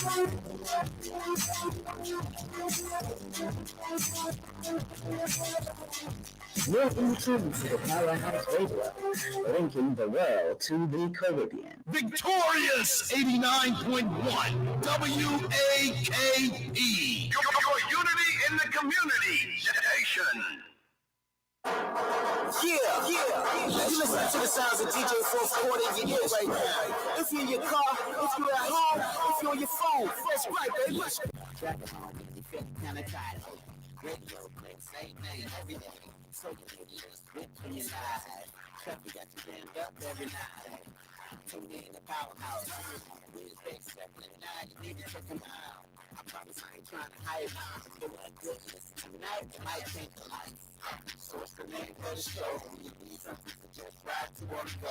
Welcome to the Powerhouse Radio, linking the world to the Caribbean. Victorious 89.1 WAKE. Your unity in the community station. Yeah. You listen to the sounds of DJ Fourth Quarter in your ears right now. If you're in your car, if you're at home, if you're on your phone, first Gripe, baby. Track it home, you feel kind of tired. Radio, same name, everything. So you just whip in your life. Chuck, you got you jammed up every night. Tune in the Powerhouse. Wednesday, 7 and 9, you need to check them out. I promise I ain't trying to hide. But what good listen tonight might change your life. So what's the name of the show? You need something to just ride to or go.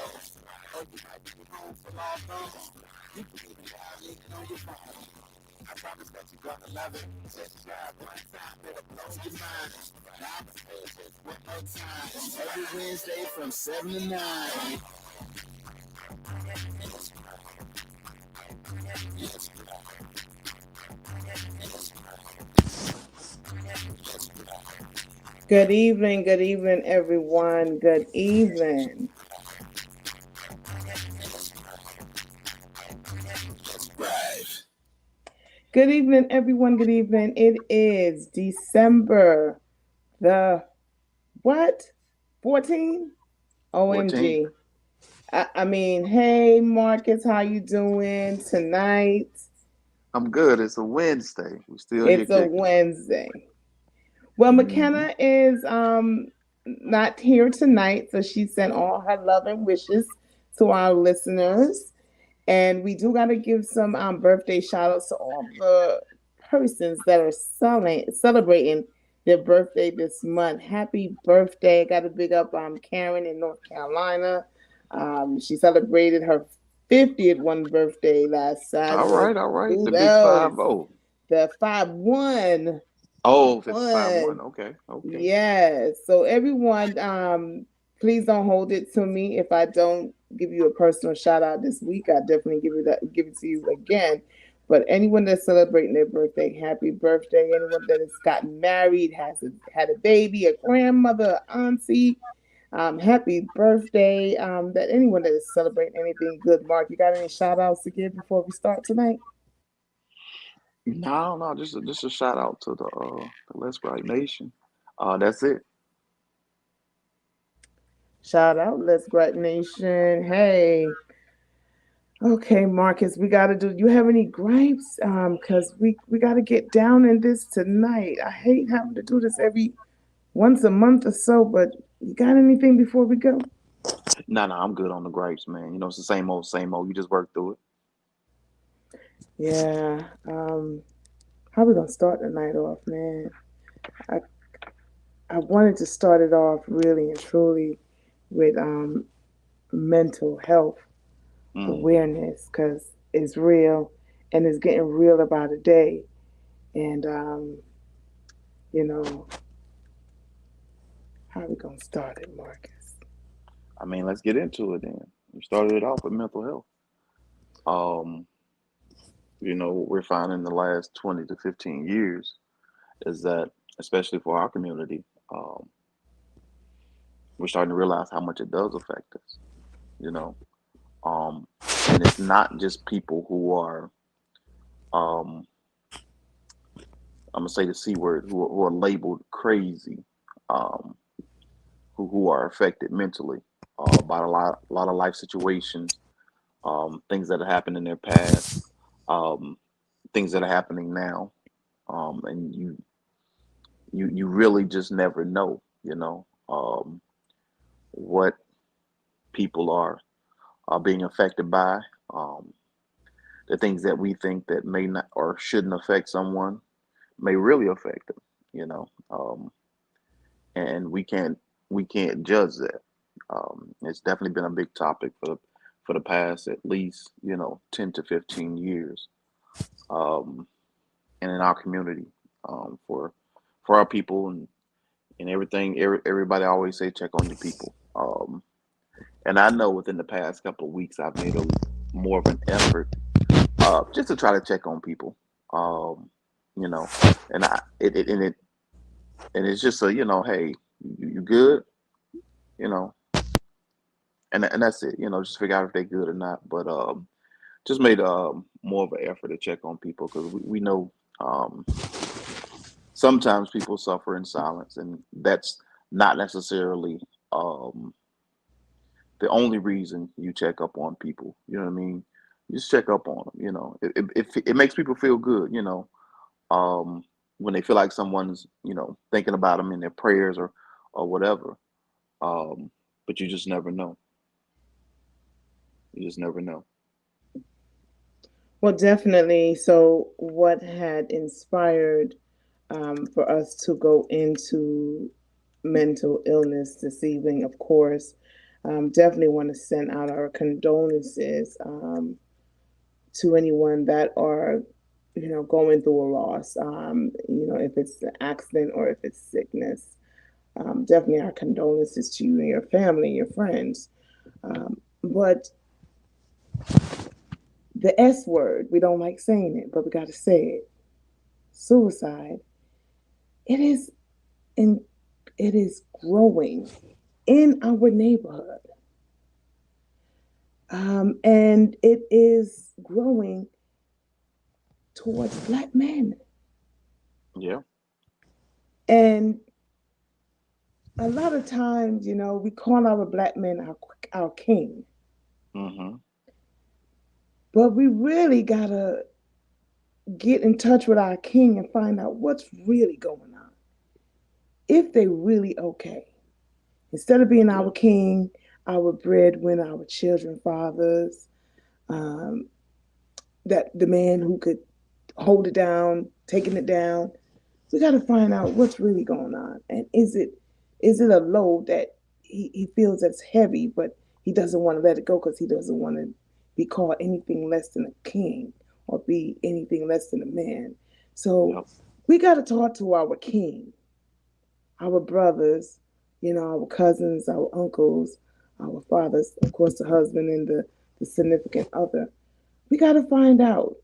Oh, you might be home for long home. You can even dial on your phone. I promise that you're gonna love it. Just drive one time, it'll blow your mind. Now I'm just one more time. Every Wednesday from 7 to 9. Good evening, everyone. Good evening. Good evening, everyone. Good evening. It is December the what? 14? OMG. 14. I mean, hey, Marcus, how you doing tonight? I'm good. It's a Wednesday. We still It's here a kicking. Wednesday. Well, Mckenna is not here tonight, so she sent all her love and wishes to our listeners. And we do got to give some birthday shout outs to all the persons that are celebrating their birthday this month. Happy birthday. Got to big up Karen in North Carolina. She celebrated her 50th one birthday last Saturday. All right. Who The big knows? 5-0. The 5-1. Oh, if it's 5-1. Okay. Yes. So everyone, please don't hold it to me if I don't give you a personal shout out this week. I definitely give it to you again. But anyone that's celebrating their birthday, happy birthday. Anyone that has gotten married, had a baby, a grandmother, auntie, happy birthday. That anyone that is celebrating anything good. Mark, you got any shout outs to give before we start tonight? No. Just a shout out to the Let's Gripe Nation. That's it. Shout out, Let's Gripe Nation. Hey. Okay, Marcus, we got to do. You have any gripes? Because we got to get down in this tonight. I hate having to do this every once a month or so, but you got anything before we go? No, I'm good on the gripes, man. You know, it's the same old. You just work through it. Yeah. How we gonna start the night off, man? I wanted to start it off really and truly with mental health awareness, because it's real and it's getting real about a day. And you know, how we gonna start it, Marcus? I mean, let's get into it then. We started it off with mental health. You know, what we're finding in the last 20 to 15 years is that, especially for our community, we're starting to realize how much it does affect us, you know. And it's not just people who are, I'm gonna say the C word, who are labeled crazy, who are affected mentally by a lot of life situations, things that have happened in their past, things that are happening now, and you really just never know, you know, what people are being affected by. The things that we think that may not or shouldn't affect someone may really affect them, you know, and we can't judge that. It's definitely been a big topic for the past at least, you know, 10 to 15 years, and in our community, for our people and everything. Everybody always say check on your people. And I know within the past couple of weeks I've made more of an effort just to try to check on people. Um, you know, and it's just a, hey, you good, you know, and that's it. Just figure out if they're good or not. But just made more of an effort to check on people because we know um, sometimes people suffer in silence, and that's not necessarily um, the only reason you check up on people. You know what I mean? You just check up on them. It makes people feel good. Um, when they feel like someone's thinking about them in their prayers or whatever. Um, but you just never know. You just never know. Well, definitely. So, what had inspired for us to go into mental illness this evening, of course, definitely want to send out our condolences to anyone that are, going through a loss. If it's an accident or if it's sickness, definitely our condolences to you and your family, your friends. But the S word, we don't like saying it, but we got to say it. Suicide. It is in it is growing in our neighborhood. And it is growing towards black men. Yeah. And a lot of times, we call our black men our king. Mm-hmm. But we really got to get in touch with our king and find out what's really going on. If they really okay. Instead of being Yeah. our king, our breadwinner, our children fathers, um, that the man who could hold it down, taking it down. We got to find out what's really going on, and is it a load that he feels that's heavy, but he doesn't want to let it go because he doesn't want to be called anything less than a king or be anything less than a man. So Yep. we got to talk to our king, our brothers, our cousins, our uncles, our fathers, of course, the husband and the significant other. We got to find out.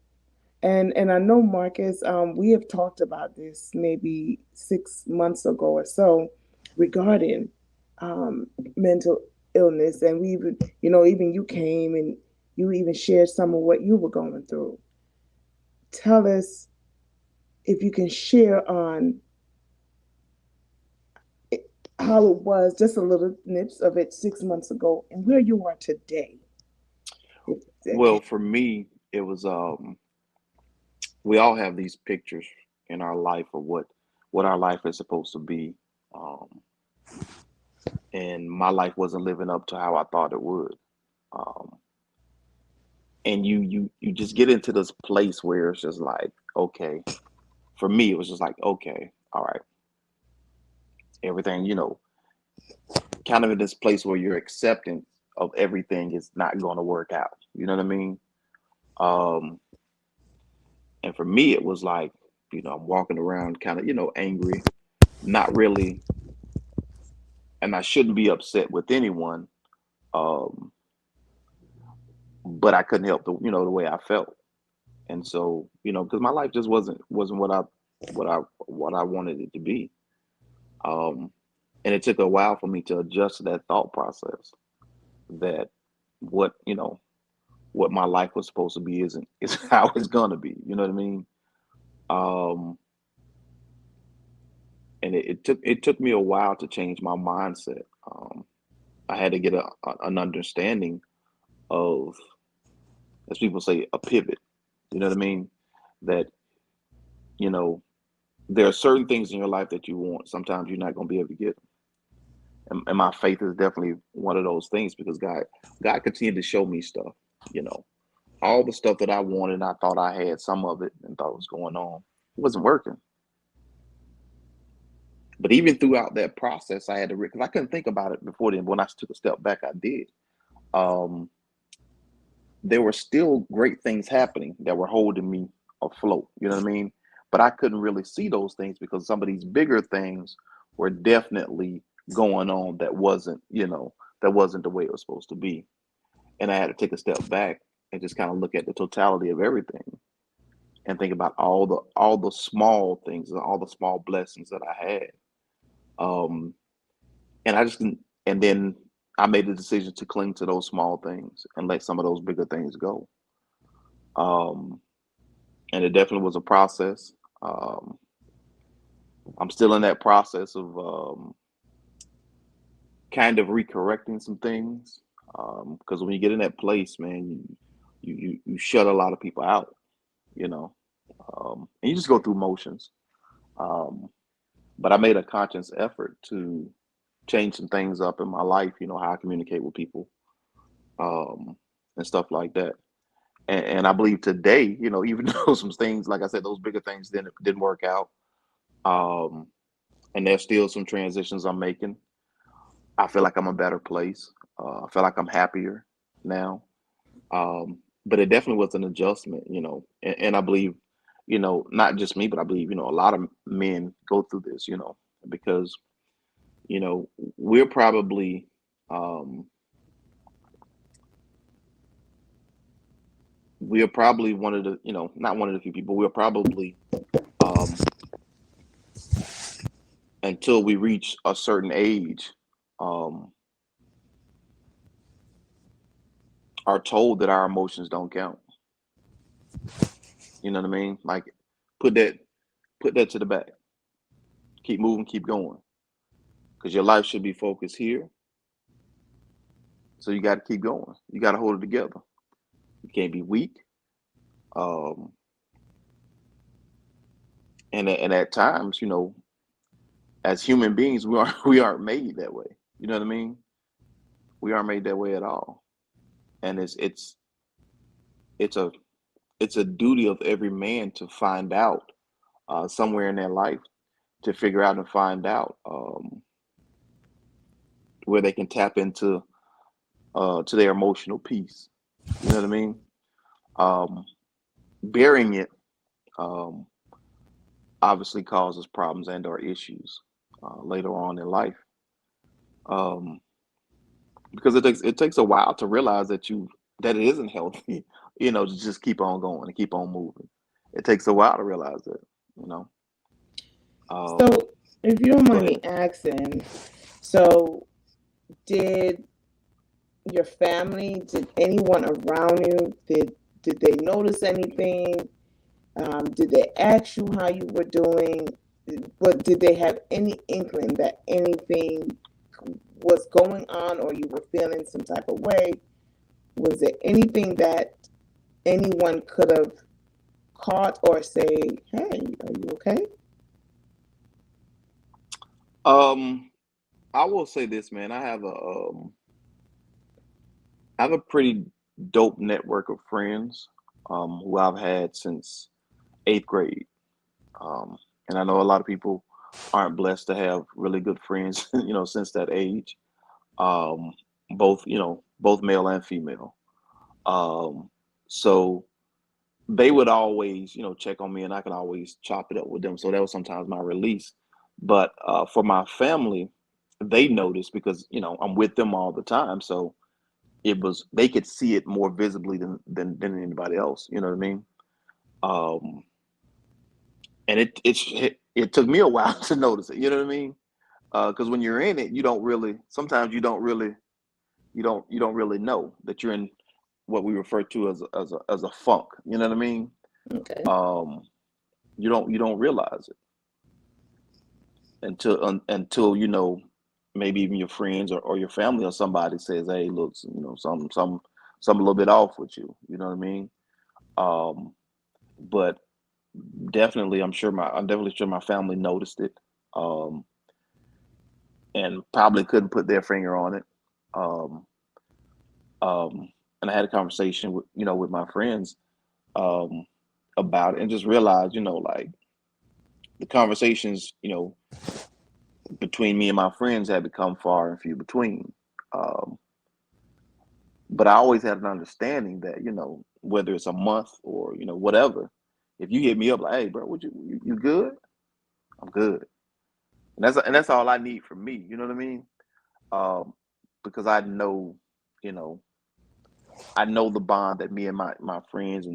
And I know, Marcus, we have talked about this maybe 6 months ago or so regarding mental illness. And we even, even you came and you even shared some of what you were going through. Tell us if you can share on how it was, just a little nips of it 6 months ago, and where you are today. Well, for me, it was we all have these pictures in our life of what our life is supposed to be. Um, and my life wasn't living up to how I thought it would. Um, and you just get into this place where it's just like, okay, for me, it was just like, okay, all right, everything, kind of in this place where your acceptance of everything is not going to work out. You know what I mean? Um, and for me, it was like, I'm walking around kind of, angry, not really, and I shouldn't be upset with anyone. Um, but I couldn't help the way I felt. And so, because my life just wasn't what I wanted it to be. Um, and it took a while for me to adjust to that thought process that what, what my life was supposed to be isn't is how it's gonna be. You know what I mean? Um, and it took me a while to change my mindset. I had to get an understanding of, as people say, a pivot. You know what I mean? That, you know, there are certain things in your life that you want. Sometimes you're not going to be able to get them. And my faith is definitely one of those things because God continued to show me stuff. You know, all the stuff that I wanted, I thought I had some of it and thought was going on. It wasn't working. But even throughout that process, I had to, because I couldn't think about it before then. When I took a step back, I did. Um, there were still great things happening that were holding me afloat. You know what I mean? But I couldn't really see those things because some of these bigger things were definitely going on that wasn't the way it was supposed to be. And I had to take a step back and just kind of look at the totality of everything and think about all the small things and all the small blessings that I had. Um, and I just and then I made the decision to cling to those small things and let some of those bigger things go. Um, and it definitely was a process. Um, I'm still in that process of kind of recorrecting some things because when you get in that place, man, you shut a lot of people out, you know, and you just go through motions. Um, but I made a conscious effort to change some things up in my life, how I communicate with people um, and stuff like that. And I believe today, even though some things, like I said, those bigger things didn't work out, um, and there's still some transitions I'm making. I feel like I'm a better place. I feel like I'm happier now. But it definitely was an adjustment, and I believe, not just me, but I believe, a lot of men go through this, because, you know, we're probably, um, we're probably one of the, not one of the few people, we're probably, um, until we reach a certain age, um, are told that our emotions don't count. You know what I mean? Like, put that, put that to the back. Keep moving, keep going, because your life should be focused here. So you got to keep going. You got to hold it together. You can't be weak. Um, and at times, as human beings, we aren't we aren't made that way. You know what I mean? We aren't made that way at all. And it's a it's a duty of every man to find out somewhere in their life to figure out and find out where they can tap into to their emotional peace. You know what I mean? Um, Burying it um, obviously causes problems and or issues later on in life. Um, because it takes a while to realize that it isn't healthy, to just keep on going and keep on moving. It takes a while to realize that, you know. So, Um, if you don't Go mind ahead. me asking, so did your family, did anyone around you, did they notice anything? Did they ask you how you were doing? But did they have any inkling that anything was going on or you were feeling some type of way? Was there anything that anyone could have caught or say, hey, are you okay? Um, I will say this, man. I have a pretty dope network of friends who I've had since eighth grade. Um, and I know a lot of people aren't blessed to have really good friends, since that age. Um, both male and female. Um, so they would always, check on me, and I could always chop it up with them. So that was sometimes my release. But for my family, they noticed because I'm with them all the time. So they could see it more visibly than anybody else. You know what I mean? Um, and it took me a while to notice it. You know what I mean? Because when you're in it, you don't really. Sometimes you don't really know that you're in what we refer to as a funk. You know what I mean? Okay. Um, you don't realize it until maybe even your friends or your family or somebody says, "Hey, look, some a little bit off with you." You know what I mean? Um, but definitely, I'm definitely sure my family noticed it, um, and probably couldn't put their finger on it. Um, and I had a conversation with my friends um, about it, and just realized, like the conversations, between me and my friends had become far and few between. Um, but I always had an understanding that, whether it's a month or, whatever, if you hit me up like, hey, bro, you good? I'm good. And that's all I need from me. You know what I mean? Um, because I know, you know, I know the bond that me and my friends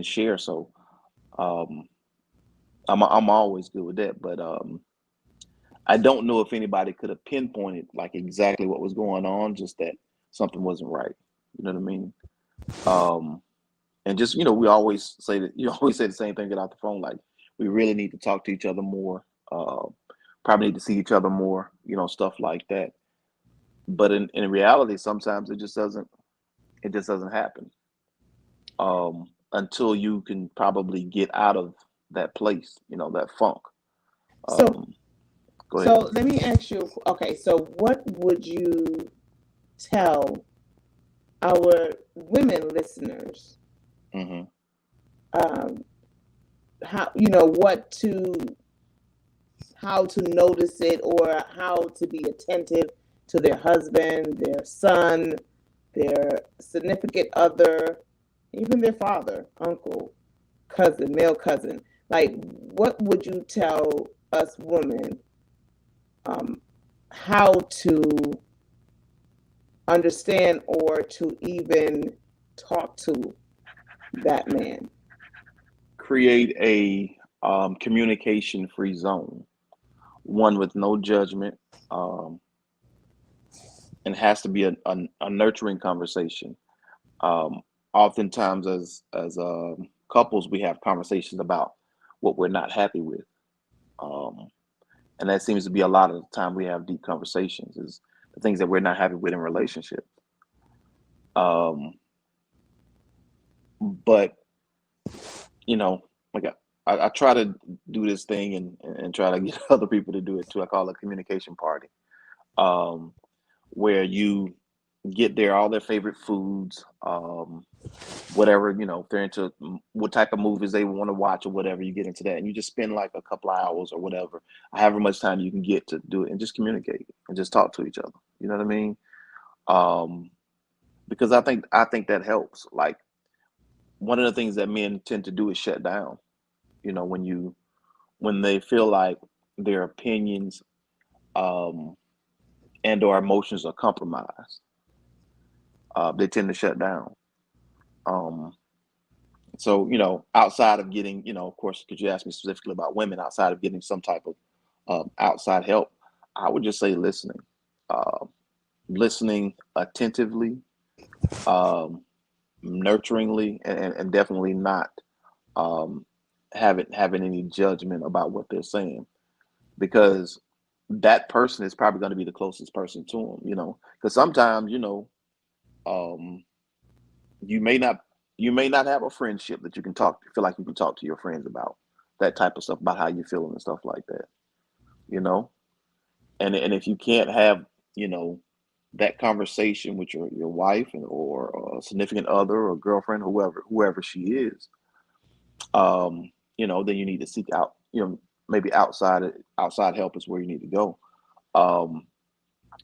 share. So um, I'm always good with that. But I don't know if anybody could have pinpointed like exactly what was going on, just that something wasn't right. You know what I mean? Um, and just we always say that you always say the same thing, get out the phone. Like we really need to talk to each other more. Probably need to see each other more. Stuff like that. But in reality, sometimes it just doesn't happen until you can probably get out of that place, that funk. So, Um, Go so ahead. let me ask you. Okay, so what would you tell our women listeners? Hmm. Um, what to how to notice it or how to be attentive to their husband, their son, their significant other, even their father, uncle, cousin, male cousin. Like, what would you tell us women um, how to understand or to even talk to that man? Create a communication-free zone, one with no judgment, um, and has to be a nurturing conversation. Um, Oftentimes, as couples, we have conversations about what we're not happy with, um, and that seems to be a lot of the time we have deep conversations is the things that we're not happy with in relationships. Um, but you know, like I try to do this thing and try to get other people to do it too. I call it a communication party, um, where you get there all their favorite foods, whatever if they're into what type of movies they want to watch or whatever. You get into that, and you just spend like a couple of hours or whatever, however much time you can get to do it, and just communicate and just talk to each other. You know what I mean? Um, because I think that helps. Like one of the things that men tend to do is shut down. When they feel like their opinions um, and or emotions are compromised, they tend to shut down. Um, so outside of getting, of course, because you asked me specifically about women, outside of getting some type of outside help, I would just say listening, uh, listening attentively, um, nurturingly, and definitely not um, having any judgment about what they're saying, because that person is probably going to be the closest person to them, because sometimes, um, you may not have a friendship that you can feel like you can talk to your friends about that type of stuff, about how you're feeling and stuff like that, you know, and if you can't have, you know, that conversation with your wife or a significant other or girlfriend, whoever she is, then you need to seek out, maybe outside help is where you need to go. Um,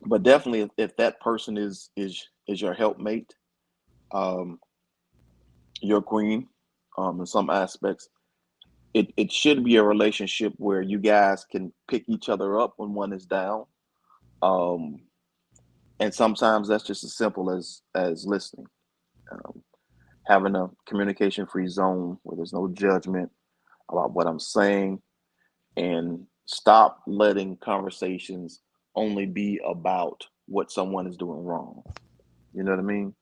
but definitely if that person is your helpmate, um, your queen, in some aspects, it should be a relationship where you guys can pick each other up when one is down. Um, and sometimes that's just as simple as listening, um, having a communication free zone where there's no judgment about what I'm saying, and stop letting conversations only be about what someone is doing wrong. You know what I mean?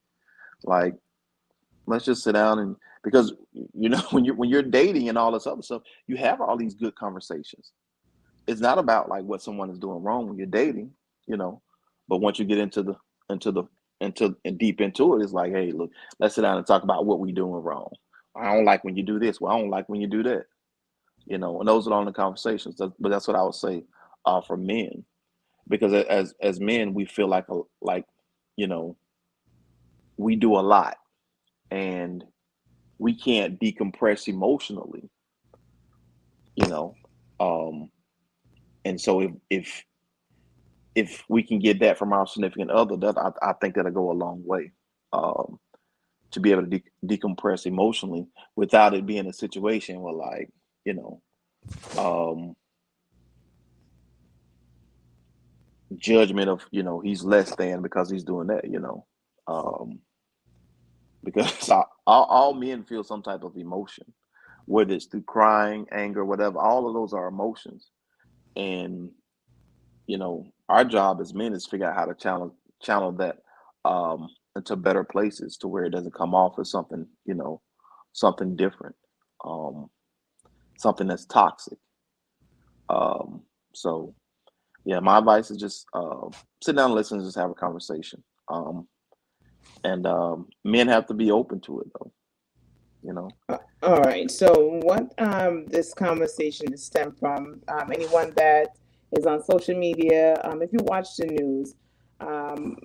Like, let's just sit down, and because when you're dating and all this other stuff, you have all these good conversations. It's not about like what someone is doing wrong when you're dating, you know. But once you get into the and deep into it, it's like, hey, look, let's sit down and talk about what we doing wrong. I don't like when you do this. Well, I don't like when you do that. And those are the only conversations. But that's what I would say for men, because as men, we feel like you know we do a lot, and we can't decompress emotionally, you know. Um, and so if we can get that from our significant other, that I think that'll go a long way, um, to be able to decompress emotionally without it being a situation where, like, you know, um, judgment of, he's less than because he's doing that. Um, because all men feel some type of emotion, whether it's through crying, anger, whatever. All of those are emotions, and our job as men is to figure out how to channel that into better places to where it doesn't come off as something, something different, um, something that's toxic. So yeah, my advice is just sit down and listen and just have a conversation. And men have to be open to it though, you know. All right. So what this conversation is stemmed from, anyone that is on social media, if you watch the news, um,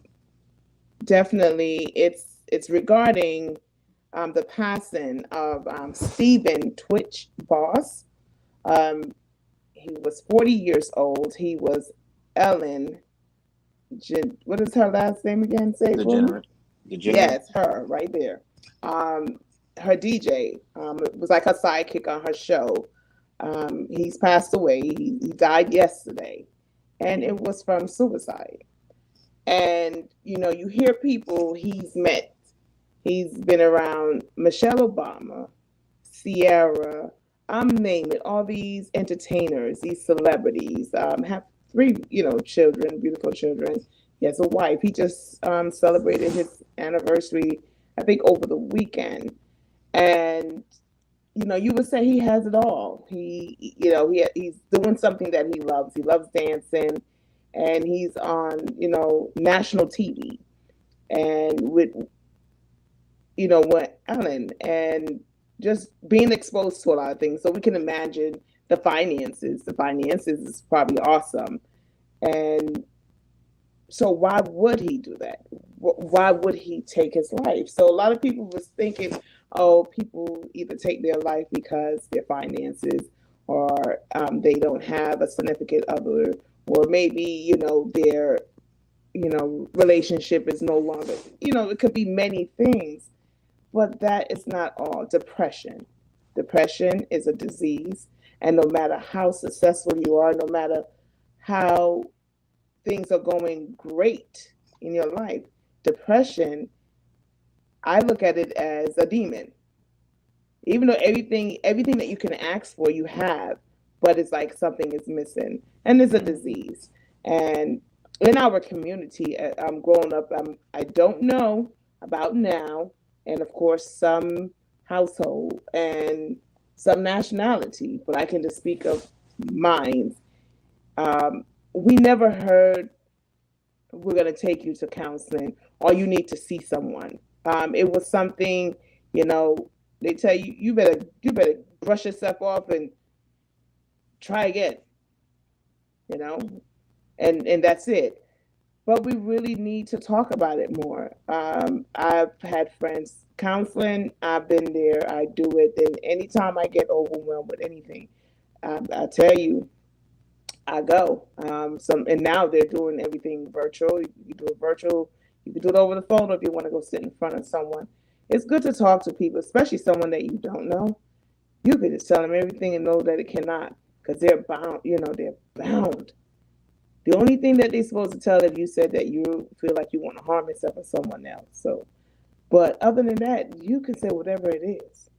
definitely it's regarding the passing of Stephen Twitch Boss. Um, he was 40 years old. He was Ellen. What is her last name again? Say it for me. Degenerate. Yes, her right there. Her DJ. It was like a sidekick on her show. He's passed away. He died yesterday, and it was from suicide. And you hear people he's met. He's been around Michelle Obama, Sierra. Name it. All these entertainers, these celebrities have three, children, beautiful children. He has a wife. He just celebrated his anniversary, I think, over the weekend. And you would say he has it all. He's doing something that he loves. He loves dancing, and he's on national TV, and with what Ellen, and just being exposed to a lot of things. So we can imagine the finances. The finances is probably awesome, and so why would he do that? Why would he take his life? So a lot of people was thinking, oh, people either take their life because their finances, or they don't have a significant other, or maybe their relationship is no longer. It could be many things, but that is not all. Depression is a disease, and no matter how successful you are, no matter how things are going great in your life, depression, I look at it as a demon. Even though everything that you can ask for, you have, but it's like something is missing, and it's a disease. And in our community, I'm growing up, I don't know about now, and of course some household and some nationality, but I can just speak of mine. We never heard, we're going to take you to counseling, or you need to see someone. It was something, they tell you, you better brush yourself off and try again, and that's it. But we really need to talk about it more. I've had friends counseling. I've been there. I do it. And anytime I get overwhelmed with anything, I tell you, I go. And now they're doing everything virtual. You can do it virtual. You can do it over the phone, or if you want to go sit in front of someone. It's good to talk to people, especially someone that you don't know. You can just tell them everything and know that it cannot, because they're bound. They're bound. The only thing that they're supposed to tell if you said that you feel like you want to harm yourself or someone else. So, but other than that, you can say whatever it is,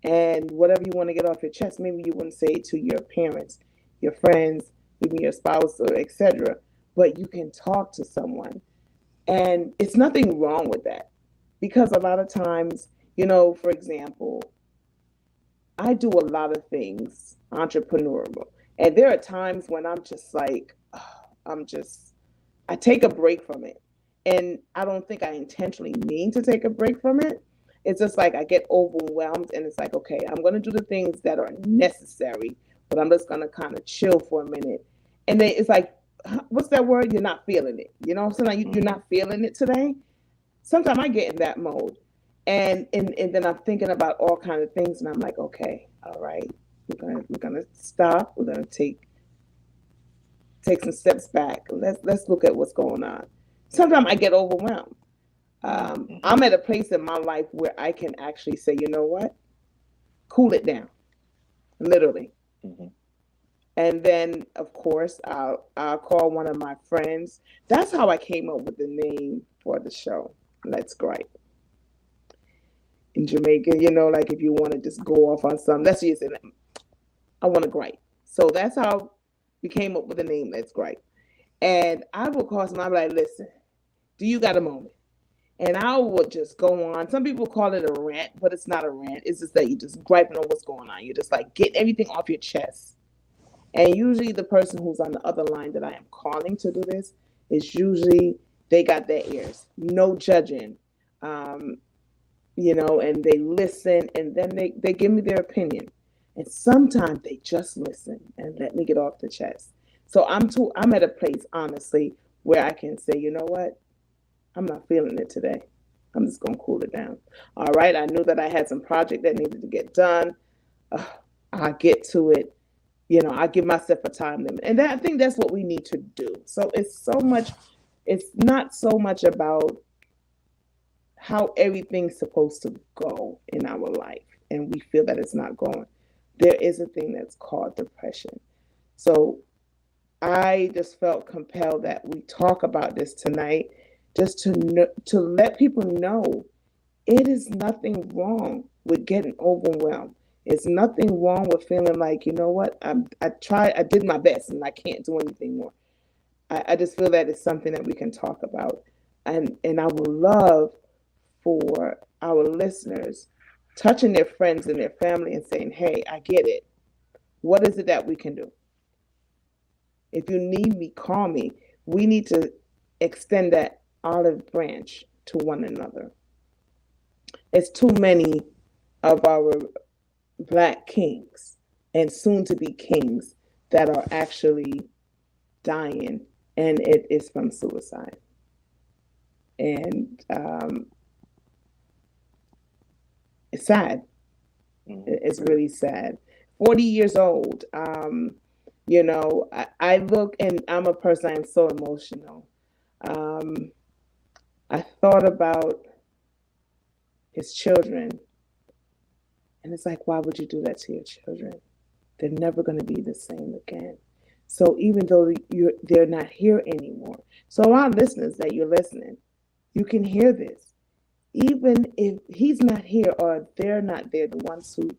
and whatever you want to get off your chest. Maybe you wouldn't say it to your parents, your friends, even your spouse, or etc. But you can talk to someone, and it's nothing wrong with that, because a lot of times, for example, I do a lot of things entrepreneurial, and there are times when I'm just like, I take a break from it, and I don't think I intentionally mean to take a break from it. It's just like I get overwhelmed, and it's like, okay, I'm going to do the things that are necessary, but I'm just going to kind of chill for a minute. And then it's like, what's that word? You're not feeling it. What I'm saying? Like, you're not feeling it today. Sometimes I get in that mode, and then I'm thinking about all kinds of things, and I'm like, okay, all right, we're gonna stop. We're gonna take some steps back. Let's look at what's going on. Sometimes I get overwhelmed. I'm at a place in my life where I can actually say, you know what, cool it down, literally. Mm-hmm. And then, of course, I'll call one of my friends. That's how I came up with the name for the show, Let's Gripe. in Jamaica, like if you want to just go off on something, that's what you say, I want to gripe. So that's how we came up with the name Let's Gripe. And I will call someone, I'll be like, listen, do you got a moment? And I will just go on. Some people call it a rant, but it's not a rant. It's just that you just griping on what's going on. You're just like, get everything off your chest. And usually the person who's on the other line that I am calling to do this is usually they got their ears, no judging, and they listen, and then they give me their opinion. And sometimes they just listen and let me get off the chest. So I'm at a place, honestly, where I can say, you know what? I'm not feeling it today. I'm just going to cool it down. All right. I knew that I had some project that needed to get done. I'll get to it. I give myself a time limit. And I think that's what we need to do. So it's not so much about how everything's supposed to go in our life. And we feel that it's not going. There is a thing that's called depression. So I just felt compelled that we talk about this tonight, just to let people know it is nothing wrong with getting overwhelmed. It's nothing wrong with feeling like, you know what, I did my best and I can't do anything more. I just feel that it's something that we can talk about. And I would love for our listeners touching their friends and their family and saying, hey, I get it. What is it that we can do? If you need me, call me. We need to extend that olive branch to one another. It's too many of our Black kings and soon to be kings that are actually dying, and it is from suicide. And it's sad. It's really sad. 40 years old. I look, and I'm a person, I'm so emotional. I thought about his children, and it's like, why would you do that to your children? They're never going to be the same again. So even though they're not here anymore, so our listeners that you're listening, you can hear this. Even if he's not here or they're not there, the ones who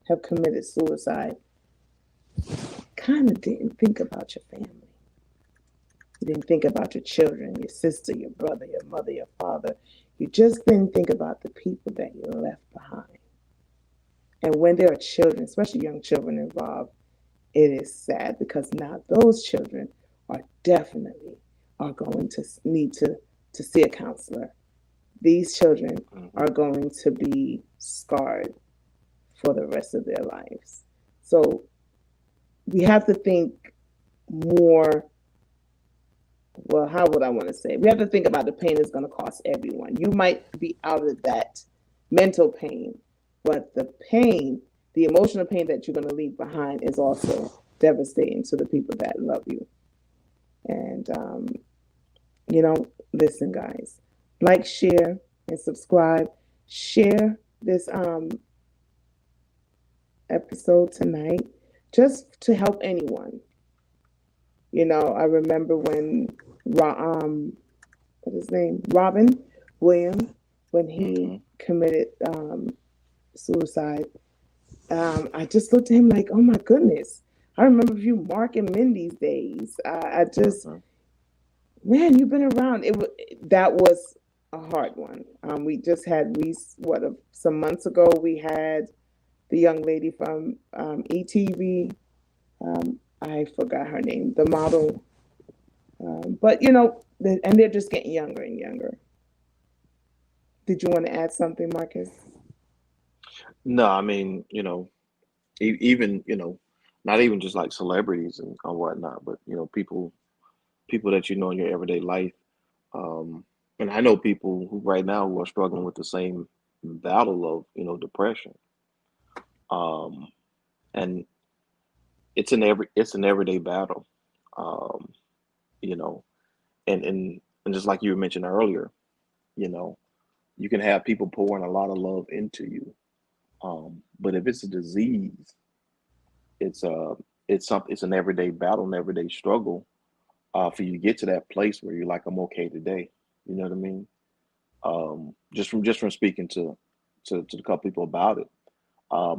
have committed suicide, kind of didn't think about your family. You didn't think about your children, your sister, your brother, your mother, your father. You just didn't think about the people that you left behind. And when there are children, especially young children involved, it is sad because now those children are definitely going to need to see a counselor. These children are going to be scarred for the rest of their lives. So we have to think more. Well, how would I want to say? We have to think about the pain it's going to cost everyone. You might be out of that mental pain, but the pain, the emotional pain that you're going to leave behind is also devastating to the people that love you. And, listen, guys, like, share, and subscribe. Share this episode tonight just to help anyone. I remember when Robin Williams, when he committed suicide, I just looked at him like, oh my goodness. I remember you Mark and Mindy's days. I just, man, you've been around. That was a hard one. We just had some months ago, we had the young lady from ETV. I forgot her name, the model. But, and they're just getting younger and younger. Did you want to add something, Marcus? No, I mean, even, not even just like celebrities and whatnot, but, people that you know in your everyday life. And I know people who right now who are struggling with the same battle of, depression. And it's an everyday battle, and just like you mentioned earlier, you can have people pouring a lot of love into you, but if it's a disease, it's an everyday battle, an everyday struggle, for you to get to that place where you're like, I'm okay today. You know what I mean? Just from speaking to to a couple people about it.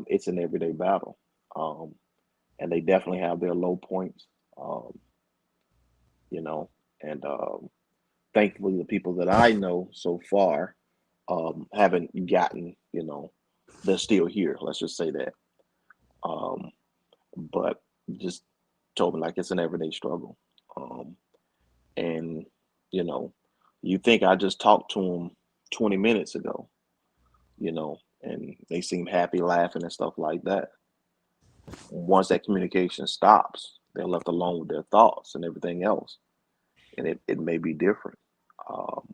It's an everyday battle, and they definitely have their low points. Um, you know, and thankfully, the people that I know so far haven't gotten, they're still here. Let's just say that. Um, but just told me like it's an everyday struggle. Um, and you know, you think I just talked to them 20 minutes ago, and they seem happy, laughing, and stuff like that. Once that communication stops, they're left alone with their thoughts and everything else, and it may be different. Um,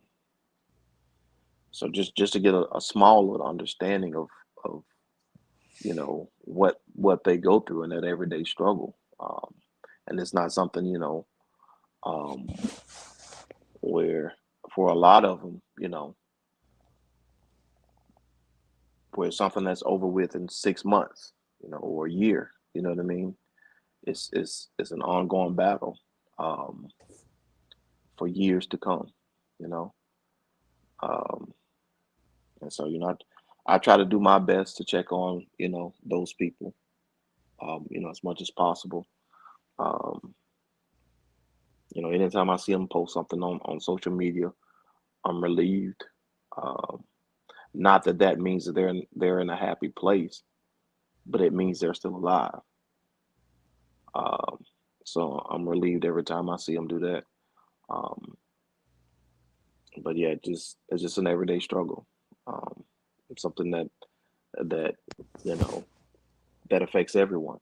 so just to get a small little understanding of what they go through in that everyday struggle, and it's not something um, where for a lot of them, where it's something that's over with in 6 months, or a year. You know what I mean? It's an ongoing battle um, for years to come. You know, um, and so I try to do my best to check on those people, as much as possible. Um, anytime I see them post something on social media, I'm relieved. Um, Not that that means that they're in a happy place, but it means they're still alive. Um, so I'm relieved every time I see them do that. Um, but yeah, it's just an everyday struggle. Um, it's something that you know that affects everyone,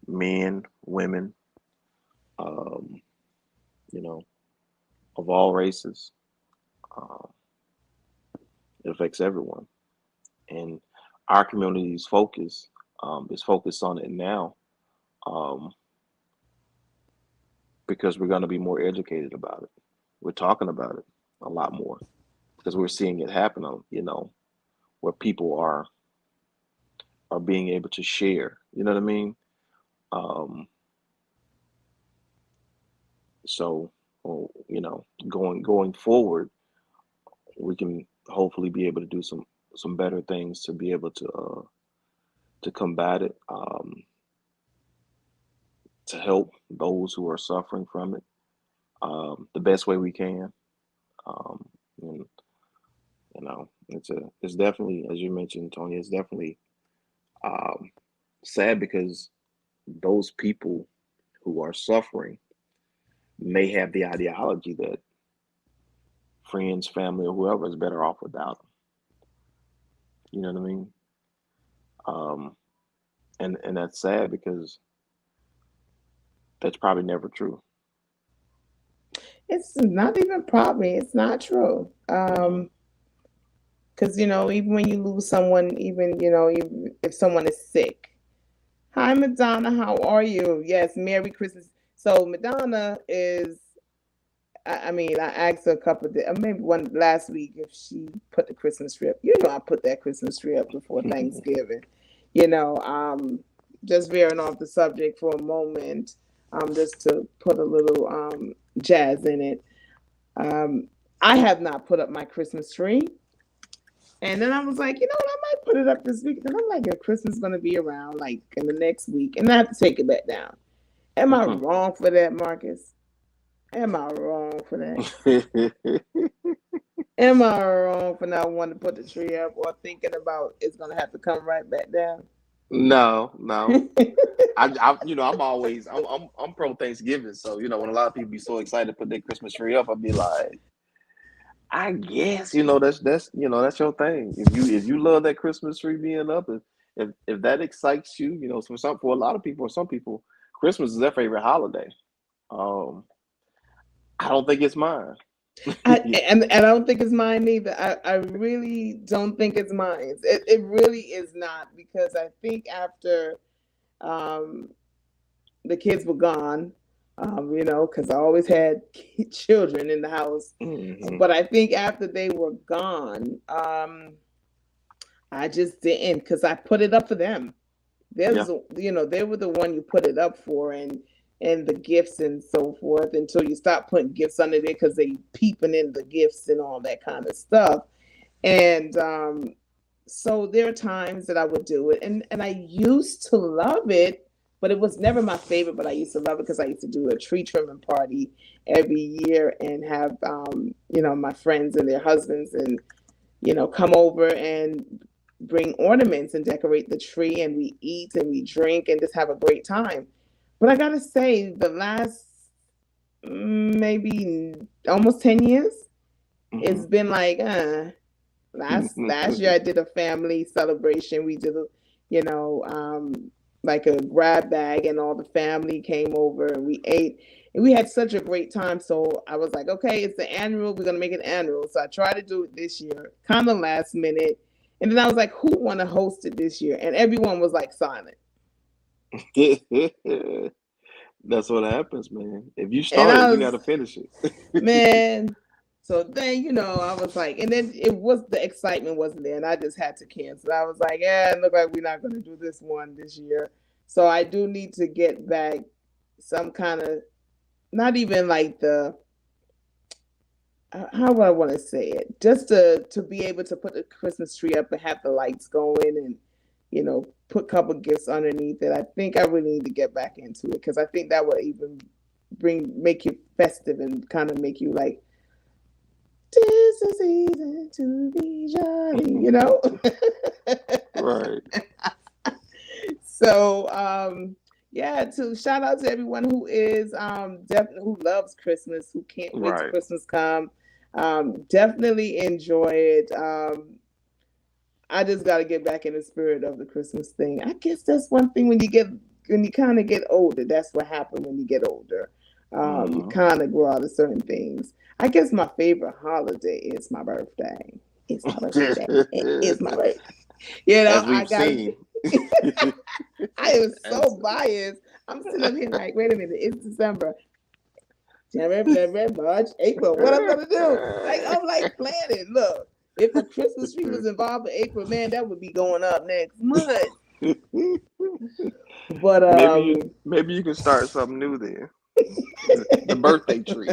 men, women, um, you know, of all races. Um, it affects everyone, and our community's focus is focused on it now, um, because we're going to be more educated about it. We're talking about it a lot more because we're seeing it happen. Where people are being able to share. You know what I mean? Um, so, going forward, we can hopefully be able to do some better things to be able to combat it, to help those who are suffering from it, the best way we can. Um, and it's definitely, as you mentioned, Tonya, it's definitely um, sad because those people who are suffering may have the ideology that friends, family, or whoever is better off without them. You know what I mean? Um, and that's sad because that's probably never true. It's not even probably. It's not true. No. Because even when you lose someone, even if someone is sick. Hi, Madonna. How are you? Yes, Merry Christmas. So Madonna is. I mean, I asked her a couple of days, maybe one last week, if she put the Christmas tree up. I put that Christmas tree up before Thanksgiving. Just veering off the subject for a moment, just to put a little jazz in it. I have not put up my Christmas tree. And then I was like, what, I might put it up this week. And I'm like, Christmas is going to be around like in the next week. And I have to take it back down. Am I wrong for that, Marcus? Am I wrong for that? Am I wrong for not wanting to put the tree up or thinking about it's going to have to come right back down? No, no. I'm pro Thanksgiving, so when a lot of people be so excited to put their Christmas tree up, I'd be like, I guess that's your thing. If you love that Christmas tree being up, if that excites you, for a lot of people or some people, Christmas is their favorite holiday. Um, I don't think it's mine. And I don't think it's mine either. I really don't think it's mine. It really is not, because I think after the kids were gone, because I always had children in the house. Mm-hmm. But I think after they were gone, I just didn't, because I put it up for them. They were the one you put it up for, and the gifts and so forth, until you stop putting gifts under there because they peeping in the gifts and all that kind of stuff. And So there are times that I would do it, and I used to love it, but it was never my favorite. But I used to love it because I used to do a tree trimming party every year and have my friends and their husbands and come over and bring ornaments and decorate the tree, and we eat and we drink and just have a great time. But I gotta say, the last maybe almost 10 years, it's been like, last year I did a family celebration. We did like a grab bag, and all the family came over and we ate. And we had such a great time. So I was like, okay, it's the annual. We're going to make it annual. So I tried to do it this year, kind of last minute. And then I was like, who want to host it this year? And everyone was like silent. That's what happens, man. If you start it, you got to finish it. Man. So then, I was like, and then the excitement wasn't there, and I just had to cancel. I was like, yeah, it looked like we're not going to do this one this year. So I do need to get back some kind of, not even like how would I want to say it? Just to be able to put the Christmas tree up and have the lights going and, put a couple gifts underneath it. I think I really need to get back into it because I think that would even make you festive and kind of make you like, "'Tis the season to be jolly," Right. So, to shout out to everyone who is definitely who loves Christmas, who can't wait till Christmas come. Definitely enjoy it. I just got to get back in the spirit of the Christmas thing. I guess that's one thing when you kind of get older. That's what happens when you get older. You kind of grow out of certain things. I guess my favorite holiday is my birthday. It's my birthday. It's my birthday. As we've seen. I am so biased. I'm sitting up here like, wait a minute, it's December. January, February, March, April. What I'm gonna do? I'm like planning. Look, if the Christmas tree was involved in April, man, that would be going up next month. But maybe you can start something new there. The birthday tree.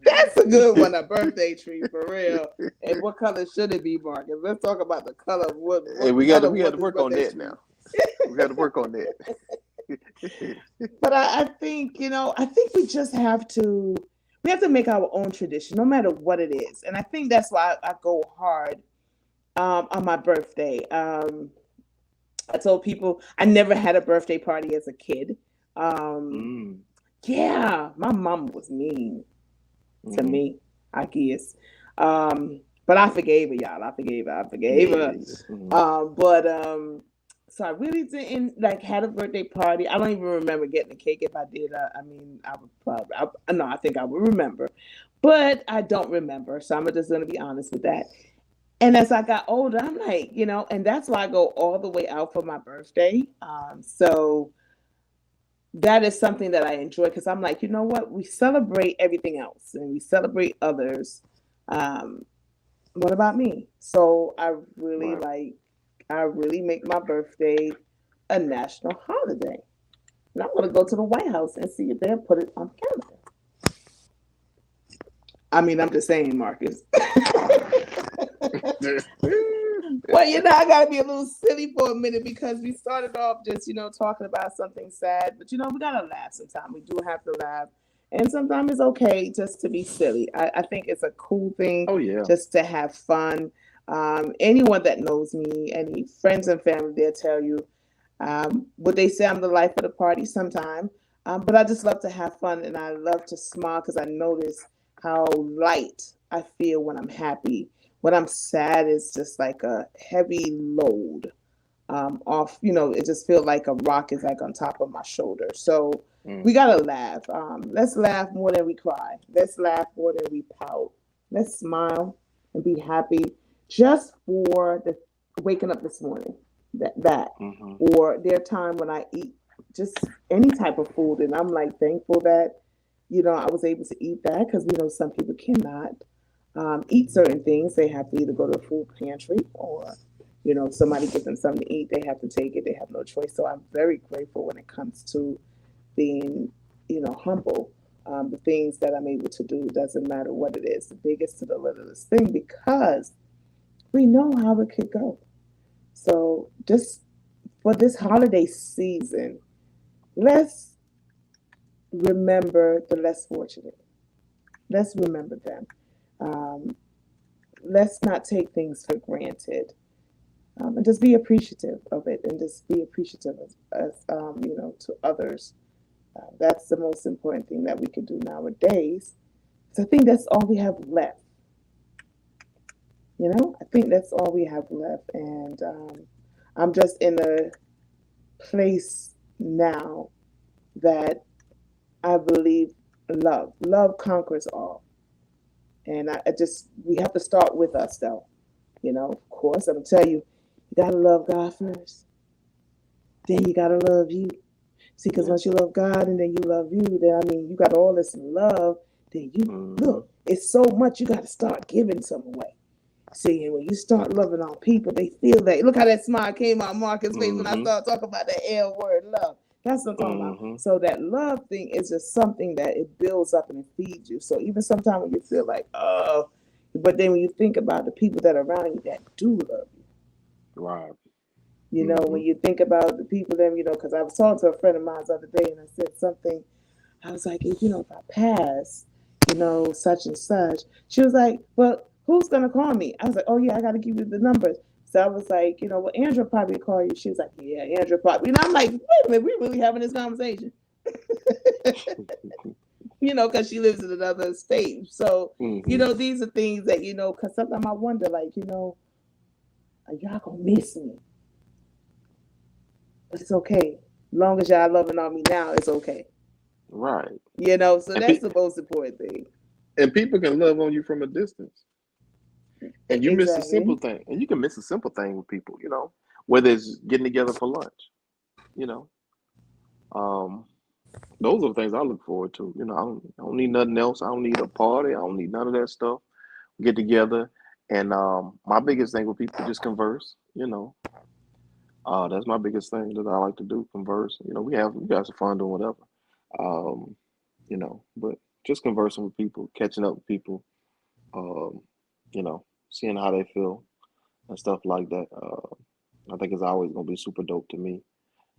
That's a good one, a birthday tree for real. And what color should it be, Marcus? Let's talk about the color of wood. Hey, we got to work on that now. We got to work on that. But I think we just have to make our own tradition, no matter what it is. And I think that's why I go hard on my birthday. I told people I never had a birthday party as a kid. Yeah, my mom was mean to me, I guess. But I forgave her, y'all. I forgave her. So I really didn't had a birthday party. I don't even remember getting a cake. If I did, I would probably. I think I would remember, but I don't remember. So I'm just going to be honest with that. And as I got older, I'm like, and that's why I go all the way out for my birthday. So that is something that I enjoy because I'm like, you know what? We celebrate everything else and we celebrate others. What about me? So I really make my birthday a national holiday. And I'm going to go to the White House and see if they'll put it on the calendar. I'm just saying, Marcus. Well, I got to be a little silly for a minute because we started off just, talking about something sad. But, we got to laugh sometimes. We do have to laugh. And sometimes it's okay just to be silly. I think it's a cool thing just to have fun. Anyone that knows me, any friends and family, they'll tell you, would they say I'm the life of the party sometime? But I just love to have fun and I love to smile because I notice how light I feel when I'm happy. When I'm sad, it's just like a heavy load off. It just feels like a rock is like on top of my shoulder. So we gotta laugh. Let's laugh more than we cry. Let's laugh more than we pout. Let's smile and be happy just for the waking up this morning. Or there are times when I eat just any type of food, and I'm like thankful that I was able to eat that because some people cannot eat certain things. They have to either go to the food pantry or somebody gives them something to eat. They have to take it. They have no choice. So I'm very grateful when it comes to being humble. the things that I'm able to do. Doesn't matter what it is, the biggest to the littlest thing, because we know how it could go. So just for this holiday season, let's remember the less fortunate. Let's remember them. Um, let's not take things for granted. And just be appreciative of it, and just be appreciative to others. That's the most important thing that we can do nowadays. So I think that's all we have left. I think that's all we have left. And I'm just in a place now that I believe love conquers all. And we have to start with us, though. Of course, I'm going to tell you, you got to love God first. Then you got to love you. See, because once you love God and then you love you, then, you got all this love. Then look, it's so much you got to start giving some away. See, and when you start loving on people, they feel that. Look how that smile came out Marcus' face when I started talking about that L word, love. That's what I'm talking about. So that love thing is just something that it builds up and it feeds you. So even sometimes when you feel like, oh, but then when you think about the people that are around you that do love you. Right. When you think about the people that, because I was talking to a friend of mine the other day and I said something, I was like, if I pass, such and such, she was like, well, who's going to call me? I was like, oh yeah, I got to give you the numbers. So I was like, well, Andrew probably call you. She was like, yeah, Andrew probably. I'm like, wait a minute, we really having this conversation. Because she lives in another state. So, these are things that, because sometimes I wonder, like, are y'all going to miss me? But it's okay. As long as y'all loving on me now, it's okay. Right. So that's the most important thing. And people can love on you from a distance. And you miss a simple thing. And you can miss a simple thing with people, whether it's getting together for lunch, those are the things I look forward to. I don't need nothing else. I don't need a party. I don't need none of that stuff. Get together. And my biggest thing with people, just converse, that's my biggest thing that I like to do, converse. We have some fun doing whatever. But just conversing with people, catching up with people, seeing how they feel and stuff like that. I think it's always gonna be super dope to me.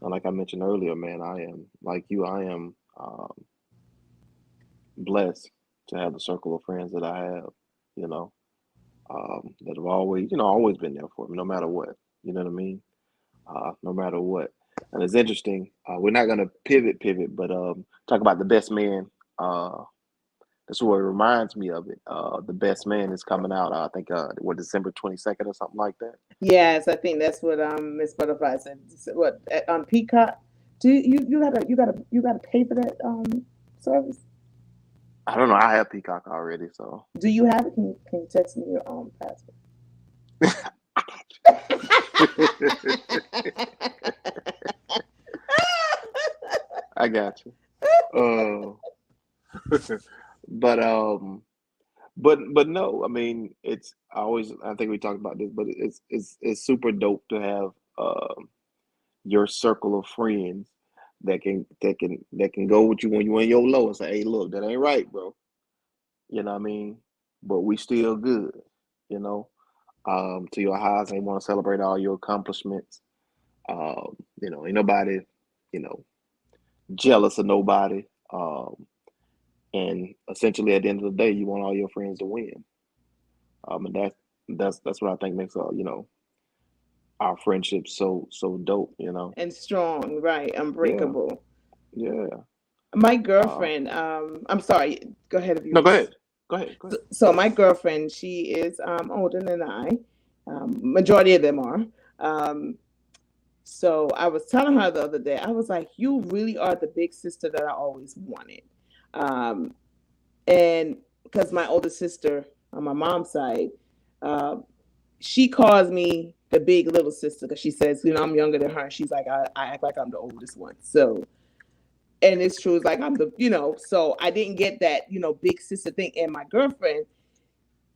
And like I mentioned earlier, man, I am like you. I am blessed to have the circle of friends that I have. That have always been there for me, no matter what. You know what I mean? No matter what. And it's interesting. We're not gonna pivot, but talk about the best man. That's what reminds me of it. The Best Man is coming out. I think December 22nd or something like that. Yes, I think that's what Miss Butterfly said. What on Peacock? Do you gotta pay for that service? I don't know. I have Peacock already, so. Do you have it? Can you text me your password? I got you. But no, I mean, I think we talked about this, but it's super dope to have your circle of friends that can go with you when you in your low and say, hey, look, that ain't right, bro. You know what I mean? But we still good, to your highs. They want to celebrate all your accomplishments. Ain't nobody, jealous of nobody. And essentially at the end of the day, you want all your friends to win. And that's what I think makes our friendship so dope, And strong, right? Unbreakable. Yeah. My girlfriend, I'm sorry, go ahead if you No, go ahead. So my girlfriend, she is older than I. Majority of them are. So I was telling her the other day, I was like, you really are the big sister that I always wanted. And because my older sister on my mom's side, she calls me the big little sister because she says, I'm younger than her. She's like, I act like I'm the oldest one. So, and it's true. It's like I'm so I didn't get that, big sister thing. And my girlfriend,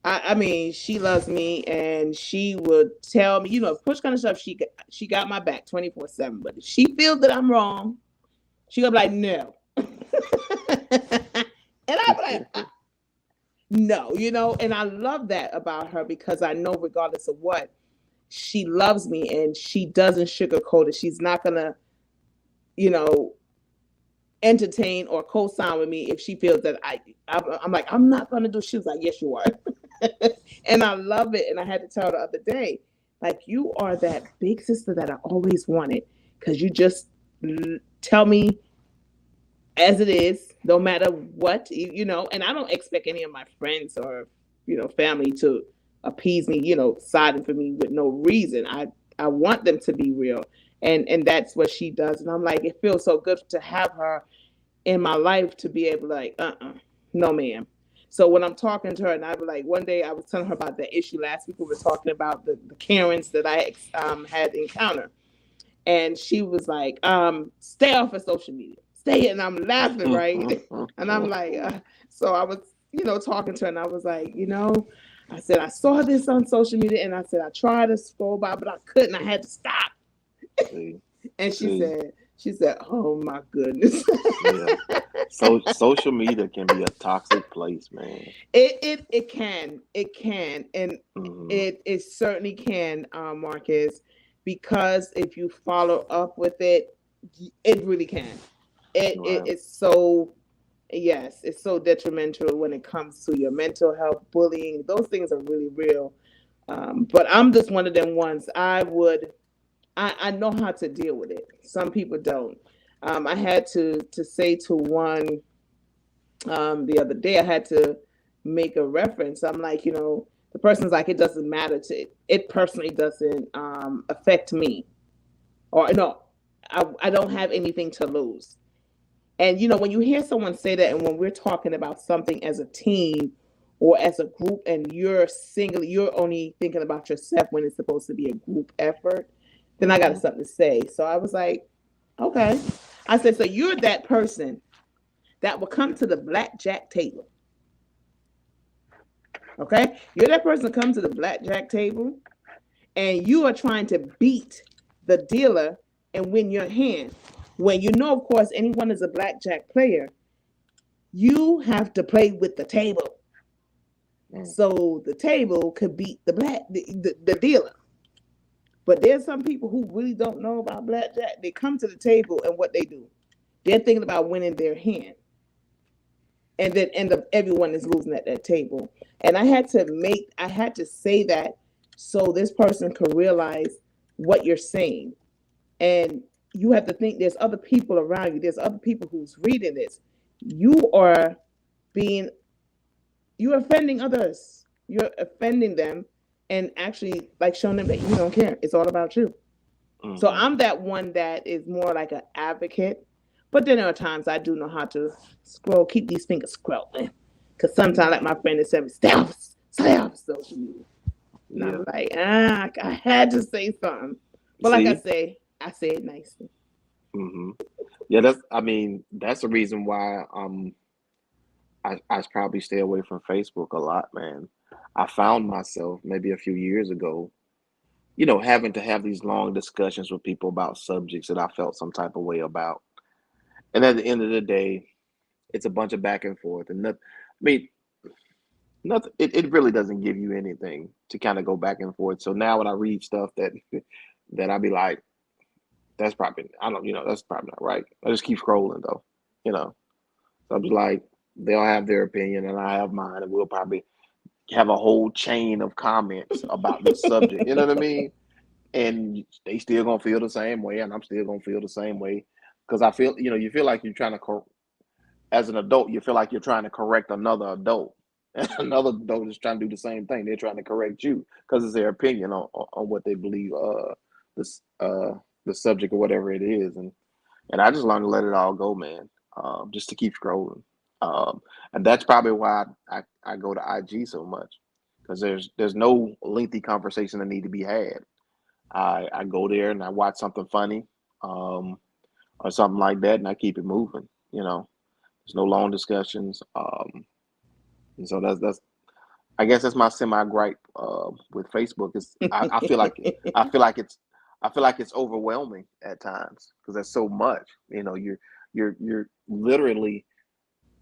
I mean, she loves me and she would tell me, push kind of stuff. She got my back 24/7. But if she feels that I'm wrong, she gonna be like, no. like, no, and I love that about her because I know regardless of what, she loves me and she doesn't sugarcoat it. She's not gonna, you know, entertain or co-sign with me if she feels that I'm like, I'm not gonna do. She was like, yes, you are. And I love it. And I had to tell her the other day, like, you are that big sister that I always wanted because you just tell me as it is, no matter what, and I don't expect any of my friends or, family to appease me, siding for me with no reason. I want them to be real. And that's what she does. And I'm like, it feels so good to have her in my life to be able to like, no, ma'am. So when I'm talking to her, and I was like, one day I was telling her about that issue last week. We were talking about the Karens that I had encountered, and she was like, "Stay off of social media, stay." And I'm laughing, right? And I'm like, so I was, talking to her, and I was like, I said I saw this on social media, and I said I tried to scroll by, but I couldn't. I had to stop. And she said, "Oh my goodness." Yeah. So social media can be a toxic place, man. It can, and it certainly can, Marcus, because if you follow up with it, it really can. It's so, yes, it's so detrimental when it comes to your mental health, bullying. Those things are really real. But I'm just one of them ones. I know how to deal with it. Some people don't. I had to say to one the other day, I had to make a reference. I'm like, the person's like, it doesn't matter to it personally doesn't affect me, or no, I don't have anything to lose. And when you hear someone say that, and when we're talking about something as a team or as a group, and you're only thinking about yourself when it's supposed to be a group effort, then I got something to say. So I was like, okay. I said, so you're that person that will come to the blackjack table. Okay? You're that person that comes to the blackjack table, and you are trying to beat the dealer and win your hand. When of course, anyone is a blackjack player, you have to play with the table. So the table could beat the dealer. But there's some people who really don't know about blackjack. They come to the table, and what they do, they're thinking about winning their hand. And then end up everyone is losing at that table. And I had to say that so this person could realize what you're saying. And you have to think there's other people around you. There's other people who's reading this. You're offending others. You're offending them and actually like showing them that you don't care. It's all about you. So I'm that one that is more like an advocate. But then there are times I do know how to keep these fingers scrolling. Because sometimes, like my friend has said, stay off social media. And I'm like, I had to say something. But like I say it nicely. Yeah, that's the reason why I probably stay away from Facebook a lot, man. I found myself maybe a few years ago, having to have these long discussions with people about subjects that I felt some type of way about. And at the end of the day, it's a bunch of back and forth. And nothing. It really doesn't give you anything to kind of go back and forth. So now when I read stuff that I be like, that's probably that's probably not right. I just keep scrolling though, So I'm just like, they'll have their opinion and I have mine, and we'll probably have a whole chain of comments about this subject. You know what I mean? And they still gonna feel the same way, and I'm still gonna feel the same way. Because I feel, you feel like you're trying to, as an adult, you feel like you're trying to correct another adult. And another adult is trying to do the same thing. They're trying to correct you because it's their opinion on what they believe the subject or whatever it is. And I just learned to let it all go, man, just to keep scrolling. And that's probably why I go to IG so much, because there's no lengthy conversation that need to be had. I go there and I watch something funny. Or something like that, and I keep it moving. There's no long discussions. And so that's I guess that's my semi gripe with Facebook. I feel like it's overwhelming at times because there's so much. You're literally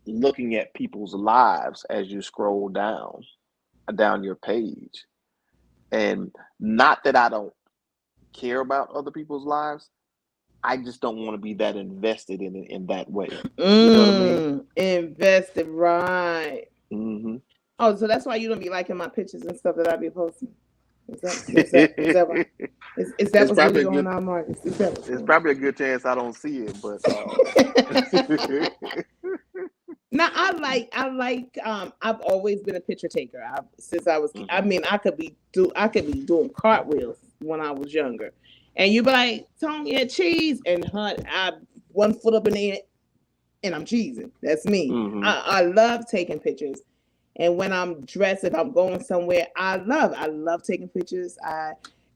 looking at people's lives as you scroll down your page. And not that I don't care about other people's lives, I just don't want to be that invested in it in that way. You know what I mean? Invested, right. Mm-hmm. Oh, so that's why you don't be liking my pictures and stuff that I be posting. Is that why? Is that It's what's probably really a going good. on, Marcus? Is that what's It's going probably a good chance I don't see it, but on? Now I like I've always been a picture taker. Since I was I mhm. mean I could be doing cartwheels when I was younger. And you be like, Tonia, cheese and hunt, I 1 foot up in the air and I'm cheesing. That's me. Mhm. I love taking pictures. And when I'm dressed, if I'm going somewhere, I love taking pictures.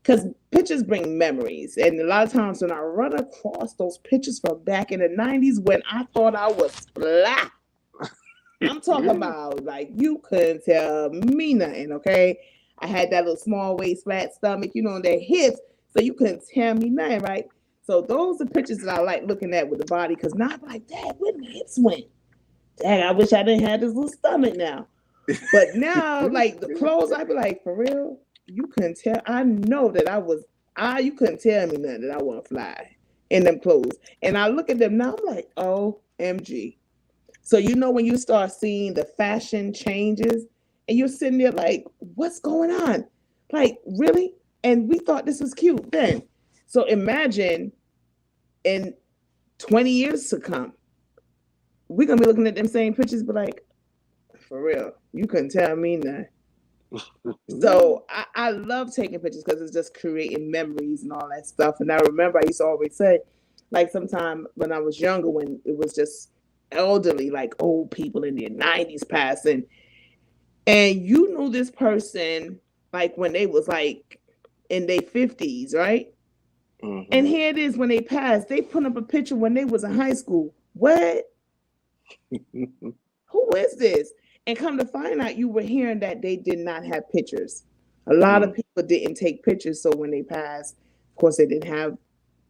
Because pictures bring memories. And a lot of times when I run across those pictures from back in the 90s when I thought I was fly, I'm talking about like you couldn't tell me nothing, okay? I had that little small waist, flat stomach, their hips, so you couldn't tell me nothing, right? So those are pictures that I like looking at with the body, because now I'm like, Dad, where the hips went? Dad, I wish I didn't have this little stomach now. But now, like the clothes, I'd be like, for real, you couldn't tell. I know that you couldn't tell me nothing that I want to fly in them clothes. And I look at them now, I'm like, OMG. So when you start seeing the fashion changes and you're sitting there like, what's going on? Like, really? And we thought this was cute then. So imagine in 20 years to come, we're going to be looking at them same pictures, but like, for real, you couldn't tell me that. So I love taking pictures because it's just creating memories and all that stuff. And I remember I used to always say, like sometime when I was younger, when it was just elderly, like old people in their 90s passing, and you knew this person like when they was like in their 50s, right? Mhm. And here it is when they passed, they put up a picture when they was in high school. What? Who is this? And come to find out, you were hearing that they did not have pictures. A lot of people didn't take pictures, so when they passed, of course, they didn't have,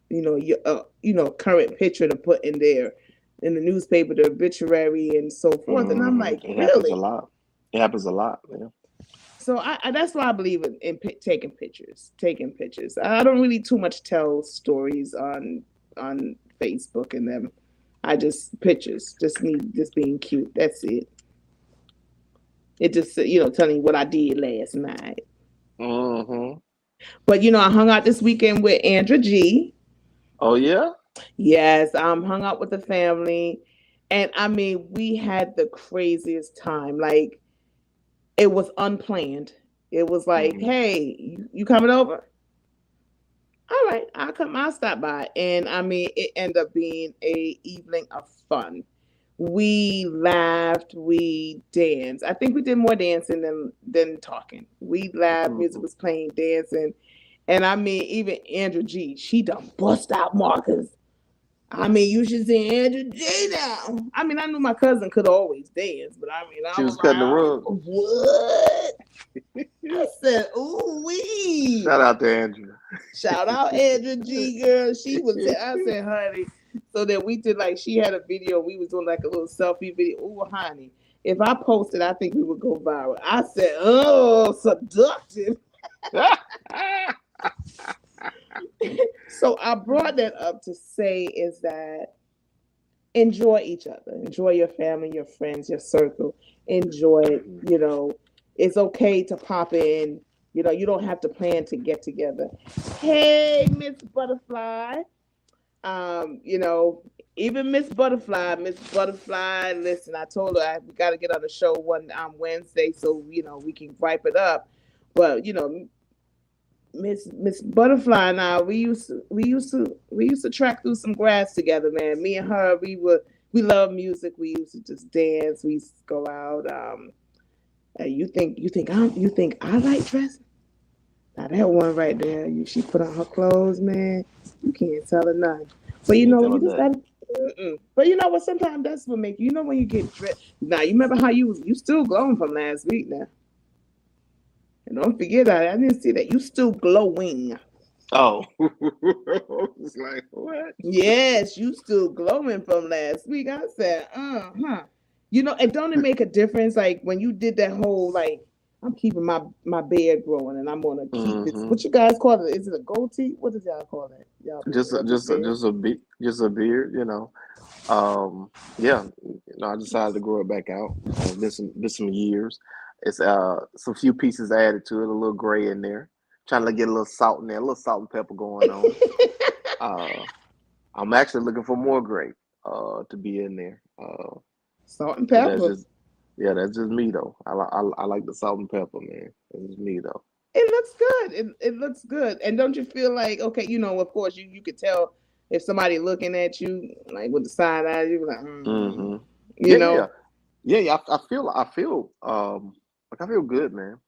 your current picture to put in there in the newspaper, the obituary, and so forth. And I'm like, It happens a really? lot. It happens a lot. Yeah. So I that's why I believe in taking pictures. Taking pictures. I don't really too much tell stories on Facebook and them. I just pictures, just me, just being cute. That's it. It just telling you what I did last night. Mm-hmm. But I hung out this weekend with Andra G. Oh yeah. Yes, hung out with the family, and I mean we had the craziest time. Like it was unplanned. It was like, Mhm. hey, you coming over? All right, I'll come. I'll stop by, and I mean it ended up being a evening of fun. We laughed, we danced. I think we did more dancing than talking. We laughed, music was playing, dancing. And I mean, even Andrew G, she done bust out Marcus. I mean, you should see Andrew G now. I mean, I knew my cousin could always dance, but I mean, I She was was cutting the like, rug. what? I said, ooh wee. Shout out to Andrew. Shout out Andrew G, girl. She was, I said, honey. So then we did like, she had a video. We was doing like a little selfie video. Ooh, honey. If I posted, I think we would go viral. I said, oh, seductive. So I brought that up to say is that enjoy each other. Enjoy your family, your friends, your circle. Enjoy it. It's okay to pop in. You don't have to plan to get together. Hey, Miss Butterfly. Even Miss Butterfly, listen, I told her we got to get on the show one Wednesday so we can gripe it up. But Miss Butterfly and I, we used to track through some grass together, man. Me and her, we love music. We used to just dance. We used to go out. You think I like dressing? Now that one right there, she put on her clothes, man. You can't tell her nothing. But you just gotta. But you know what? Sometimes that's what make you. When you get dressed. Now you remember how you still glowing from last week now. And don't forget that I didn't see that you still glowing. Oh, I was like, what? Yes, you still glowing from last week. I said, You know, and don't it make a difference? Like when you did that whole like, I'm keeping my beard growing, and I'm gonna keep this. Mm-hmm. What you guys call it? Is it a goatee? What does y'all call that? Y'all Just a, of the just a, beard? just a be just a beard, you know. Yeah, I decided to grow it back out. Been some years. It's some few pieces added to it, a little gray in there. Trying to get a little salt in there, a little salt and pepper going on. Uh, I'm actually looking for more gray to be in there. Salt and But that's pepper. just yeah, that's just me though. I like the salt and pepper, man. That's just me though. It looks good. It looks good. And don't you feel like okay? You know, of course, you could tell if somebody looking at you like with the side eye, you be like, Hmm. you Yeah, yeah, yeah, know. yeah, yeah. I feel like I feel good, man.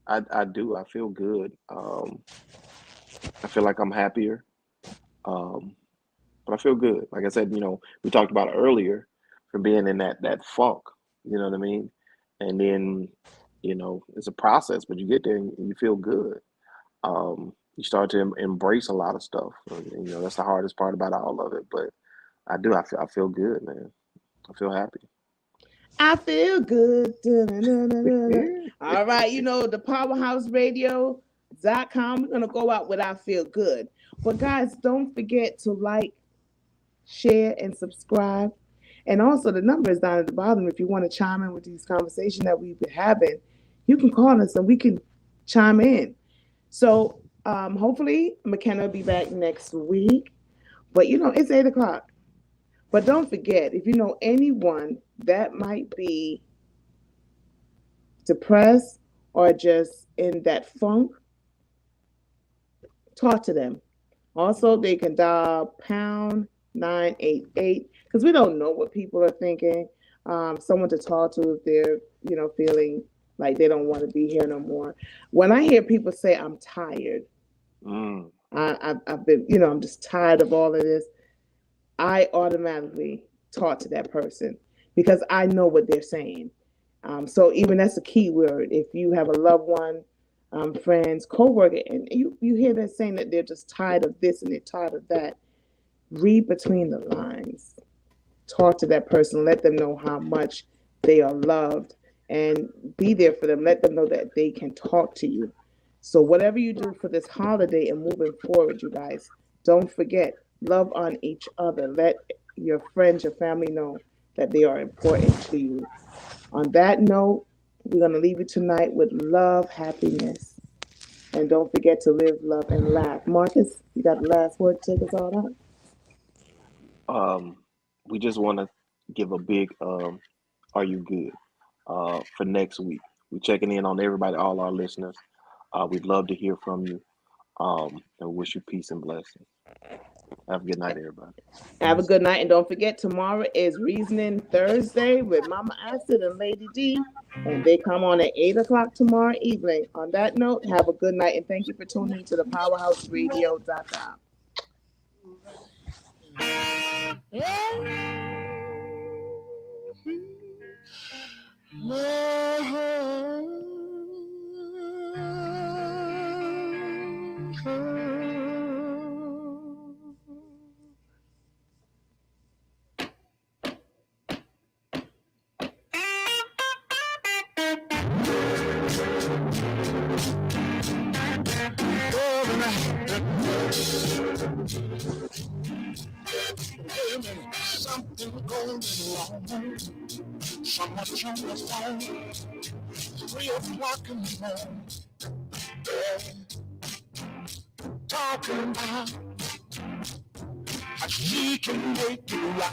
I do. I feel good. I feel like I'm happier. Um, but I feel good. Like I said, we talked about it earlier from being in that funk. You know what I mean? And then, it's a process, but you get there and you feel good. You start to embrace a lot of stuff. And, that's the hardest part about all of it. But I do. I feel good, man. I feel happy. I feel good. Da-na-na-na-na. All right, the powerhouseradio.com. We're gonna go out with I feel good. But guys, don't forget to like, share, and subscribe. And also the number is down at the bottom. If you want to chime in with these conversations that we've been having, you can call us and we can chime in. So hopefully McKenna will be back next week. But it's 8 o'clock. But don't forget, if you know anyone that might be depressed or just in that funk, talk to them. Also, they can dial pound 988 because we don't know what people are thinking. Someone to talk to if they're, feeling like they don't want to be here no more. When I hear people say, I'm tired, Mm. I've been, I'm just tired of all of this. I automatically talk to that person because I know what they're saying. So even that's a key word. If you have a loved one, friends, co-worker, and you hear them saying that they're just tired of this and they're tired of that, read between the lines. Talk to that person. Let them know how much they are loved and be there for them. Let them know that they can talk to you. So whatever you do for this holiday and moving forward, you guys, don't forget, love on each other. Let your friends, your family know that they are important to you. On that note, we're going to leave you tonight with love, happiness, and don't forget to live, love, and laugh. Marcus, you got the last word to take us all out? Um, we just want to give a big "Are you good?" For next week. We're checking in on everybody, all our listeners. We'd love to hear from you, and wish you peace and blessings. Have a good night, everybody. Have a good night, and don't forget tomorrow is Reasoning Thursday with Mama Acid and Lady D, and they come on at 8 o'clock tomorrow evening. On that note, have a good night, and thank you for tuning to the PowerhouseRadio.com. Something going wrong. Someone's on the phone. 3 o'clock in the morning. Talking about how she can make you right.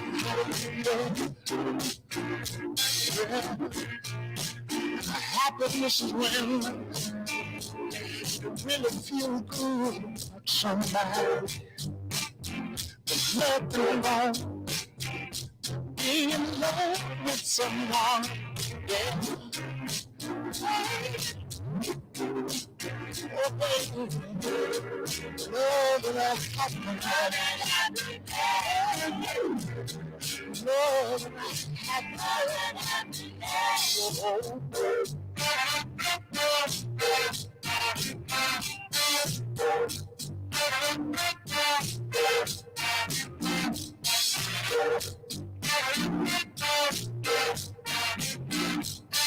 Happiness is when you really feel good about somebody. There's nothing wrong being in love with someone. Yeah. Oh, baby, love and happiness. Love and happiness. Oh,